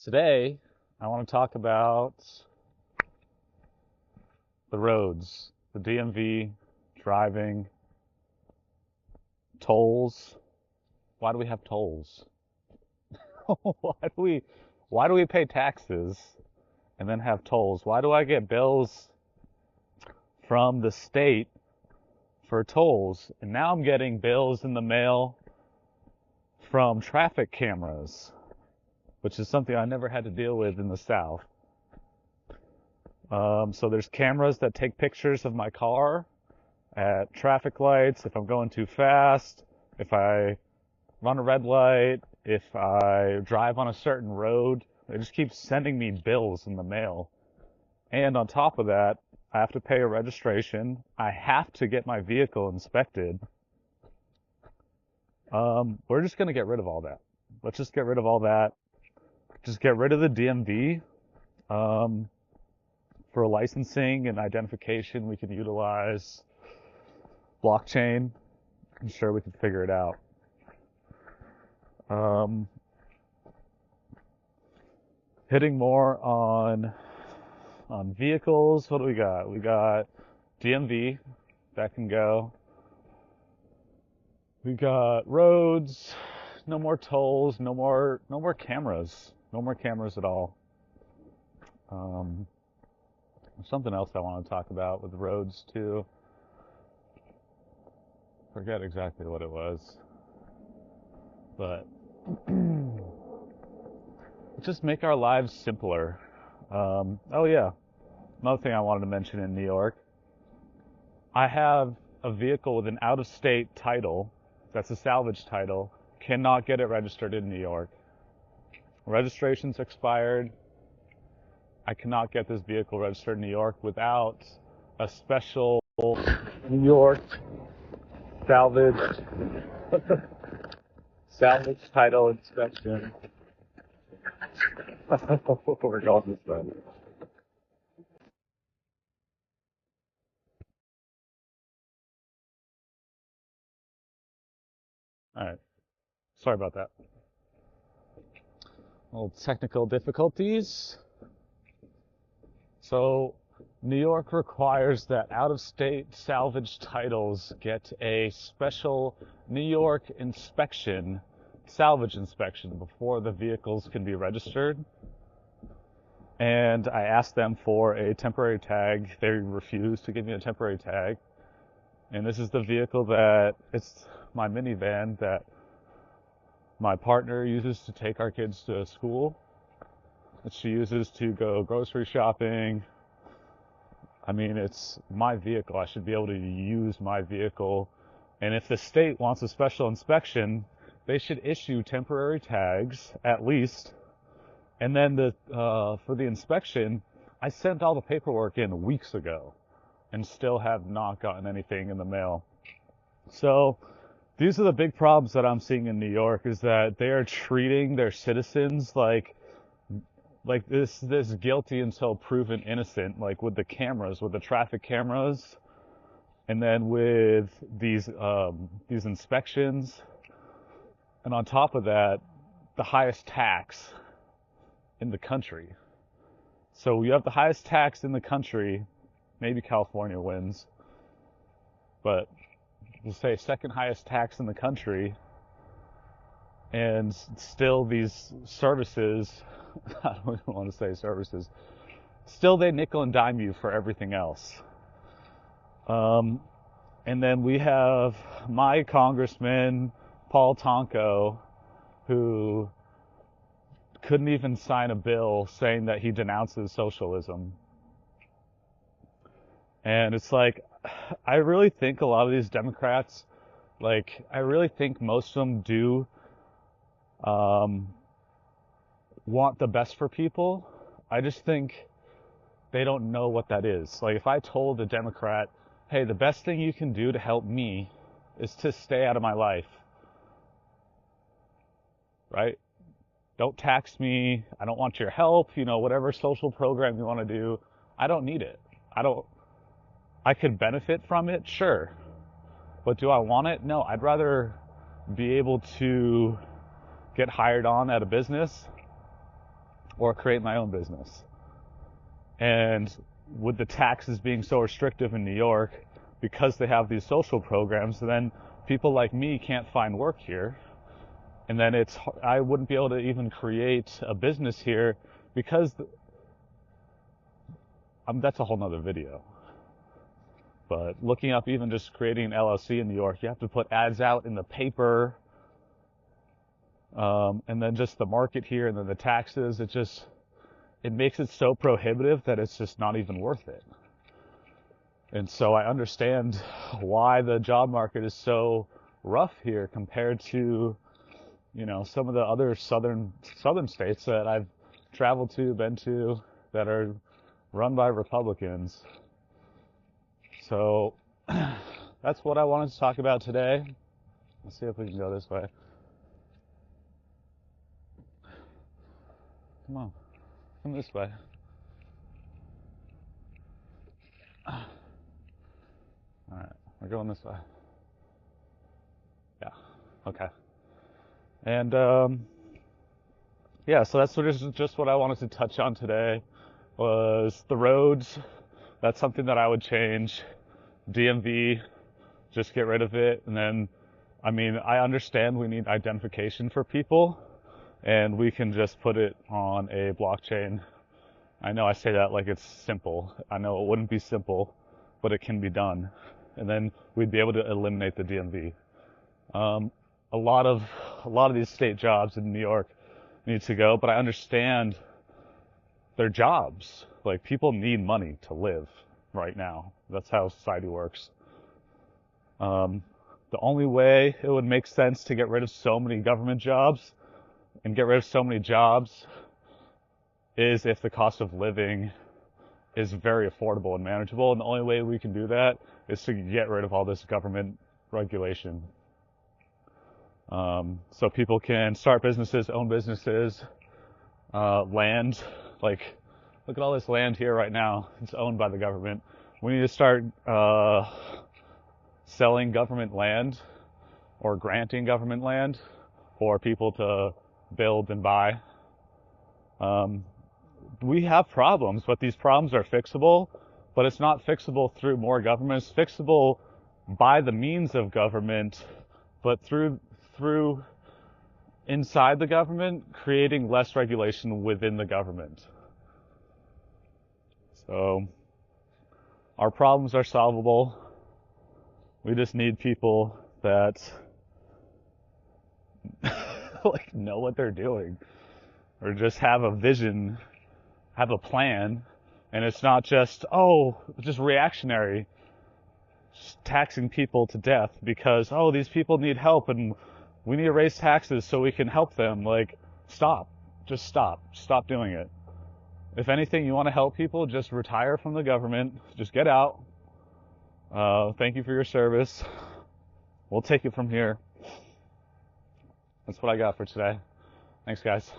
Today, I want to talk about the roads, the DMV, driving, tolls. Why do we have tolls? Why do we pay taxes and then have tolls? Why do I get bills from the state for tolls and now I'm getting bills in the mail from traffic cameras, which is something I never had to deal with in the South. So there's cameras that take pictures of my car at traffic lights, if I'm going too fast, if I run a red light, if I drive on a certain road. They just keep sending me bills in the mail. And on top of that, I have to pay a registration. I have to get my vehicle inspected. We're just going to get rid of all that. Let's just get rid of all that. Just get rid of the DMV. For licensing and identification, we can utilize blockchain. I'm sure we can figure it out. Hitting more on vehicles. What do we got? We got DMV that can go. We got roads. No more tolls. No more cameras. No more cameras at all. Something else I want to talk about with roads too. Forget exactly what it was, but just make our lives simpler. Oh yeah, another thing I wanted to mention in New York. I have a vehicle with an out-of-state title. That's a salvage title. Cannot get it registered in New York. Registration's expired. I cannot get this vehicle registered in New York without a special New York salvage title inspection. We're going this way. All right. Sorry about that. Little technical difficulties. So, New York requires that out-of-state salvage titles get a special New York salvage inspection, before the vehicles can be registered. And I asked them for a temporary tag. They refused to give me a temporary tag. And this is the vehicle it's my minivan that my partner uses to take our kids to school, that she uses to go grocery shopping. I mean, it's my vehicle. I should be able to use my vehicle. And if the state wants a special inspection, they should issue temporary tags at least. And then for the inspection, I sent all the paperwork in weeks ago and still have not gotten anything in the mail. So these are the big problems that I'm seeing in New York, is that they are treating their citizens like this guilty until proven innocent, like with the cameras, with the traffic cameras, and then with these inspections, and on top of that, the highest tax in the country. So you have the highest tax in the country. Maybe California wins, but we'll say second highest tax in the country, and still these services, I don't even want to say services, still they nickel and dime you for everything else. And then we have my congressman, Paul Tonko, who couldn't even sign a bill saying that he denounces socialism. And it's like, I really think a lot of these Democrats, I really think most of them do want the best for people. I just think they don't know what that is. Like, if I told a Democrat, hey, the best thing you can do to help me is to stay out of my life, right? Don't tax me. I don't want your help. Whatever social program you want to do, I don't need it. I could benefit from it, sure. But do I want it? No, I'd rather be able to get hired on at a business or create my own business. And with the taxes being so restrictive in New York, because they have these social programs, then people like me can't find work here. And then I wouldn't be able to even create a business here because that's a whole nother video. But looking up even just creating an LLC in New York, you have to put ads out in the paper, and then just the market here, and then the taxes. It makes it so prohibitive that it's just not even worth it. And so I understand why the job market is so rough here compared to, some of the other southern states that I've traveled to, been to, that are run by Republicans. So that's what I wanted to talk about today. Let's see if we can go this way. Come on. Come this way. Alright, we're going this way. Yeah, okay. And, yeah, so that's just what I wanted to touch on today, was the roads. That's something that I would change. DMV, just get rid of it. And then, I understand we need identification for people, and we can just put it on a blockchain. I know I say that like it's simple. I know it wouldn't be simple, but it can be done. And then we'd be able to eliminate the DMV. A lot of these state jobs in New York need to go, but I understand they're jobs. Like, people need money to live right now. That's how society works. The only way it would make sense to get rid of so many government jobs and get rid of so many jobs is if the cost of living is very affordable and manageable. And the only way we can do that is to get rid of all this government regulation. So people can start businesses, own businesses, land. Like, look at all this land here right now. It's owned by the government. We need to start selling government land or granting government land for people to build and buy. We have problems, but these problems are fixable. But it's not fixable through more government. It's fixable by the means of government, but through inside the government, creating less regulation within the government. So our problems are solvable. We just need people that like know what they're doing, or just have a vision, have a plan, and it's not just reactionary, just taxing people to death because these people need help and we need to raise taxes so we can help them. Like, stop doing it. If anything, you want to help people, just retire from the government, just get out. Thank you for your service. We'll take it from here. That's what I got for today. Thanks, guys.